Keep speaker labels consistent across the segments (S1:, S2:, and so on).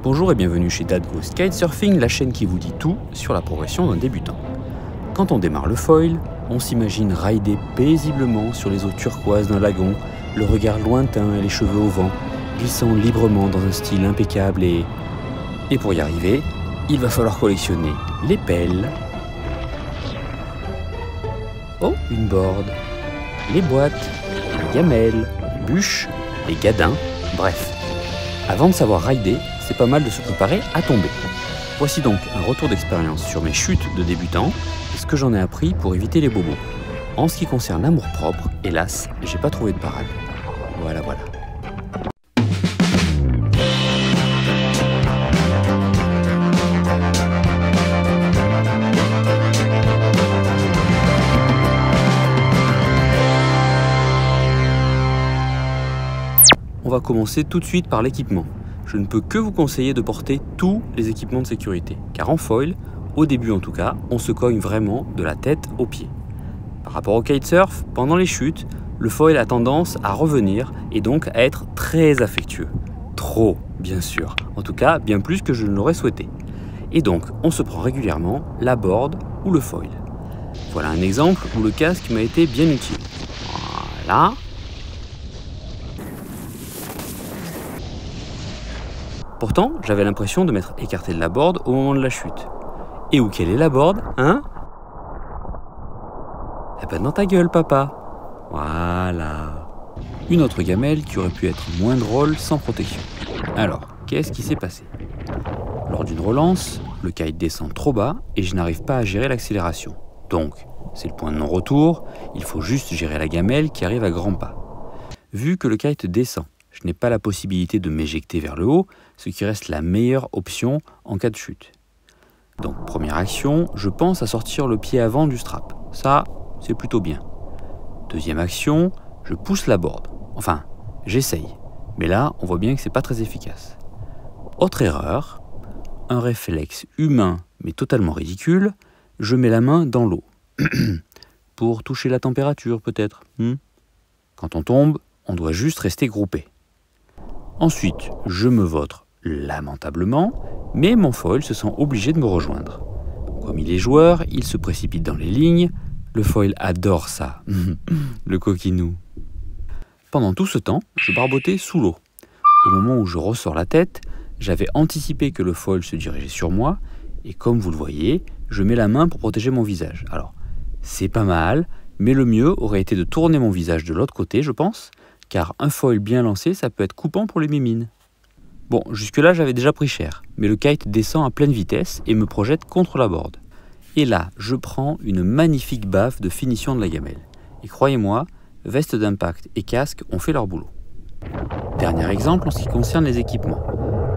S1: Bonjour et bienvenue chez Dad Goes Kitesurfing, la chaîne qui vous dit tout sur la progression d'un débutant. Quand on démarre le foil, on s'imagine rider paisiblement sur les eaux turquoises d'un lagon, le regard lointain et les cheveux au vent, glissant librement dans un style impeccable et pour y arriver, il va falloir collectionner les pelles, une board, les boîtes, les gamelles, les bûches, les gadins, bref. Avant de savoir rider, c'est pas mal de se préparer à tomber. Voici donc un retour d'expérience sur mes chutes de débutant et ce que j'en ai appris pour éviter les bobos. En ce qui concerne l'amour-propre, hélas, j'ai pas trouvé de parade. Voilà. On va commencer tout de suite par l'équipement. Je ne peux que vous conseiller de porter tous les équipements de sécurité, car en foil, au début en tout cas, on se cogne vraiment de la tête aux pieds. Par rapport au kitesurf, pendant les chutes, le foil a tendance à revenir et donc à être très affectueux. Trop, bien sûr. En tout cas, bien plus que je ne l'aurais souhaité. Et donc, on se prend régulièrement la board ou le foil. Voilà un exemple où le casque m'a été bien utile. Voilà. Pourtant, j'avais l'impression de m'être écarté de la board au moment de la chute. Et où quelle est la board, hein? Eh ben dans ta gueule, papa. Voilà. Une autre gamelle qui aurait pu être moins drôle sans protection. Alors, qu'est-ce qui s'est passé? Lors d'une relance, le kite descend trop bas et je n'arrive pas à gérer l'accélération. Donc, c'est le point de non-retour, il faut juste gérer la gamelle qui arrive à grands pas. Vu que le kite descend, je n'ai pas la possibilité de m'éjecter vers le haut, ce qui reste la meilleure option en cas de chute. Donc première action, je pense à sortir le pied avant du strap. Ça, c'est plutôt bien. Deuxième action, je pousse la board. Enfin, j'essaye. Mais là, on voit bien que c'est pas très efficace. Autre erreur, un réflexe humain mais totalement ridicule, je mets la main dans l'eau. Pour toucher la température peut-être. Quand on tombe, on doit juste rester groupé. Ensuite, je me vautre lamentablement, mais mon foil se sent obligé de me rejoindre. Comme il est joueur, il se précipite dans les lignes. Le foil adore ça, le coquinou. Pendant tout ce temps, je barbotais sous l'eau. Au moment où je ressors la tête, j'avais anticipé que le foil se dirigeait sur moi, et comme vous le voyez, je mets la main pour protéger mon visage. Alors, c'est pas mal, mais le mieux aurait été de tourner mon visage de l'autre côté, je pense, car un foil bien lancé, ça peut être coupant pour les mimines. Bon, jusque-là, j'avais déjà pris cher, mais le kite descend à pleine vitesse et me projette contre la board. Et là, je prends une magnifique baffe de finition de la gamelle. Et croyez-moi, veste d'impact et casque ont fait leur boulot. Dernier exemple en ce qui concerne les équipements.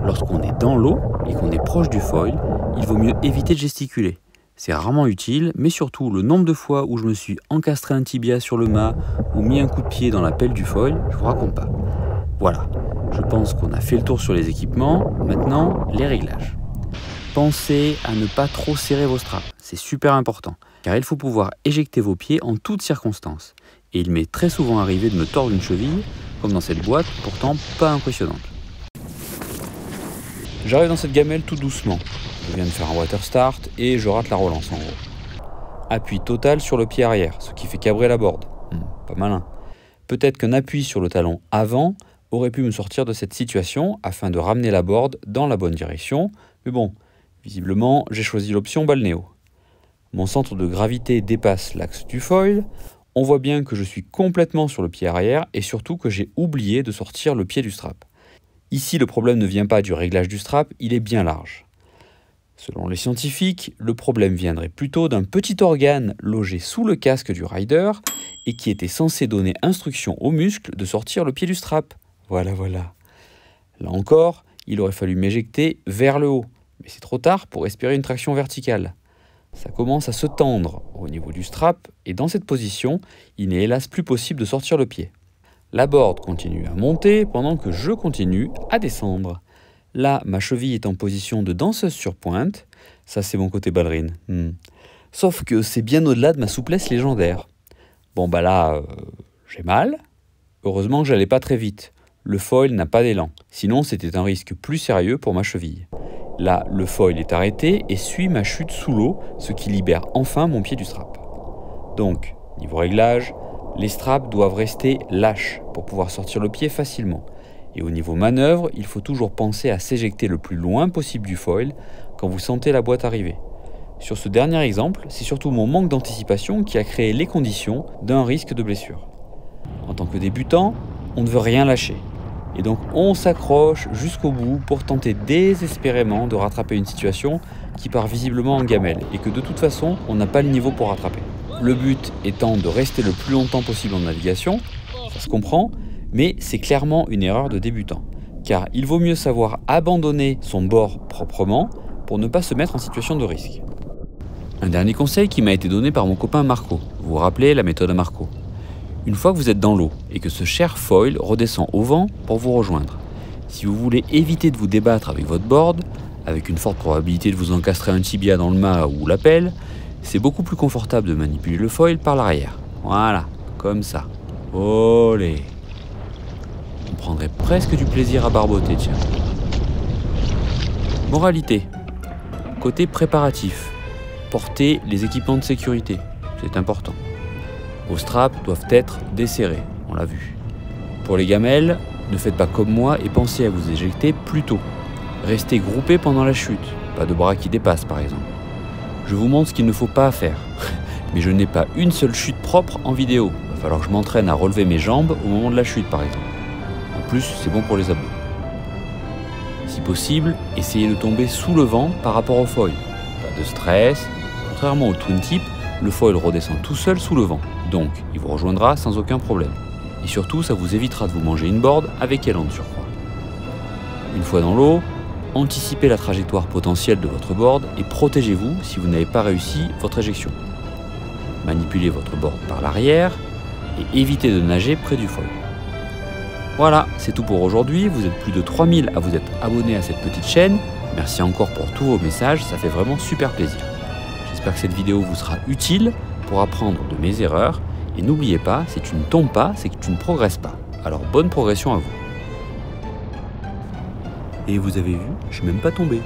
S1: Lorsqu'on est dans l'eau et qu'on est proche du foil, il vaut mieux éviter de gesticuler. C'est rarement utile, mais surtout le nombre de fois où je me suis encastré un tibia sur le mât ou mis un coup de pied dans la pelle du foil, je vous raconte pas. Voilà, je pense qu'on a fait le tour sur les équipements, maintenant les réglages. Pensez à ne pas trop serrer vos straps, c'est super important, car il faut pouvoir éjecter vos pieds en toutes circonstances. Et il m'est très souvent arrivé de me tordre une cheville, comme dans cette boîte, pourtant pas impressionnante. J'arrive dans cette gamelle tout doucement. Je viens de faire un water start et je rate la relance en gros. Appui total sur le pied arrière, ce qui fait cabrer la board. Pas malin. Peut-être qu'un appui sur le talon avant aurait pu me sortir de cette situation afin de ramener la board dans la bonne direction. Mais bon, visiblement, j'ai choisi l'option balnéo. Mon centre de gravité dépasse l'axe du foil. On voit bien que je suis complètement sur le pied arrière et surtout que j'ai oublié de sortir le pied du strap. Ici, le problème ne vient pas du réglage du strap, il est bien large. Selon les scientifiques, le problème viendrait plutôt d'un petit organe logé sous le casque du rider et qui était censé donner instruction aux muscles de sortir le pied du strap. Voilà. Là encore, il aurait fallu m'éjecter vers le haut, mais c'est trop tard pour espérer une traction verticale. Ça commence à se tendre au niveau du strap et dans cette position, il n'est hélas plus possible de sortir le pied. La board continue à monter pendant que je continue à descendre. Là, ma cheville est en position de danseuse sur pointe. Ça, c'est mon côté ballerine. Sauf que c'est bien au-delà de ma souplesse légendaire. Bon, bah là, j'ai mal. Heureusement que j'allais pas très vite. le foil n'a pas d'élan, sinon c'était un risque plus sérieux pour ma cheville. Là, le foil est arrêté et suit ma chute sous l'eau, ce qui libère enfin mon pied du strap. Donc, niveau réglage, les straps doivent rester lâches pour pouvoir sortir le pied facilement. Et au niveau manœuvre, il faut toujours penser à s'éjecter le plus loin possible du foil quand vous sentez la boîte arriver. Sur ce dernier exemple, c'est surtout mon manque d'anticipation qui a créé les conditions d'un risque de blessure. En tant que débutant, on ne veut rien lâcher. Et donc on s'accroche jusqu'au bout pour tenter désespérément de rattraper une situation qui part visiblement en gamelle et que de toute façon, on n'a pas le niveau pour rattraper. Le but étant de rester le plus longtemps possible en navigation, ça se comprend, mais c'est clairement une erreur de débutant. Car il vaut mieux savoir abandonner son bord proprement pour ne pas se mettre en situation de risque. Un dernier conseil qui m'a été donné par mon copain Marco. Vous vous rappelez la méthode Marco? Une fois que vous êtes dans l'eau et que ce cher foil redescend au vent pour vous rejoindre, si vous voulez éviter de vous débattre avec votre board, avec une forte probabilité de vous encastrer un tibia dans le mât ou la pelle, c'est beaucoup plus confortable de manipuler le foil par l'arrière. Voilà, comme ça. Olé! On prendrait presque du plaisir à barboter, tiens. Moralité. Côté préparatif. Portez les équipements de sécurité, c'est important. Vos straps doivent être desserrés, on l'a vu. Pour les gamelles, ne faites pas comme moi et pensez à vous éjecter plus tôt. Restez groupés pendant la chute, pas de bras qui dépassent par exemple. Je vous montre ce qu'il ne faut pas faire, mais je n'ai pas une seule chute propre en vidéo. Il va falloir que je m'entraîne à relever mes jambes au moment de la chute par exemple. En plus, c'est bon pour les abdos. Si possible, essayez de tomber sous le vent par rapport au foil. Pas de stress. Contrairement au twin tip, le foil redescend tout seul sous le vent, donc il vous rejoindra sans aucun problème. Et surtout, ça vous évitera de vous manger une board avec élan de surcroît. Une fois dans l'eau, anticipez la trajectoire potentielle de votre board et protégez-vous si vous n'avez pas réussi votre éjection. Manipulez votre board par l'arrière et évitez de nager près du foil. Voilà, c'est tout pour aujourd'hui. Vous êtes plus de 3000 à vous être abonnés à cette petite chaîne. Merci encore pour tous vos messages, ça fait vraiment super plaisir. J'espère que cette vidéo vous sera utile pour apprendre de mes erreurs. Et n'oubliez pas, si tu ne tombes pas, c'est que tu ne progresses pas. Alors bonne progression à vous. Et vous avez vu, je suis même pas tombé.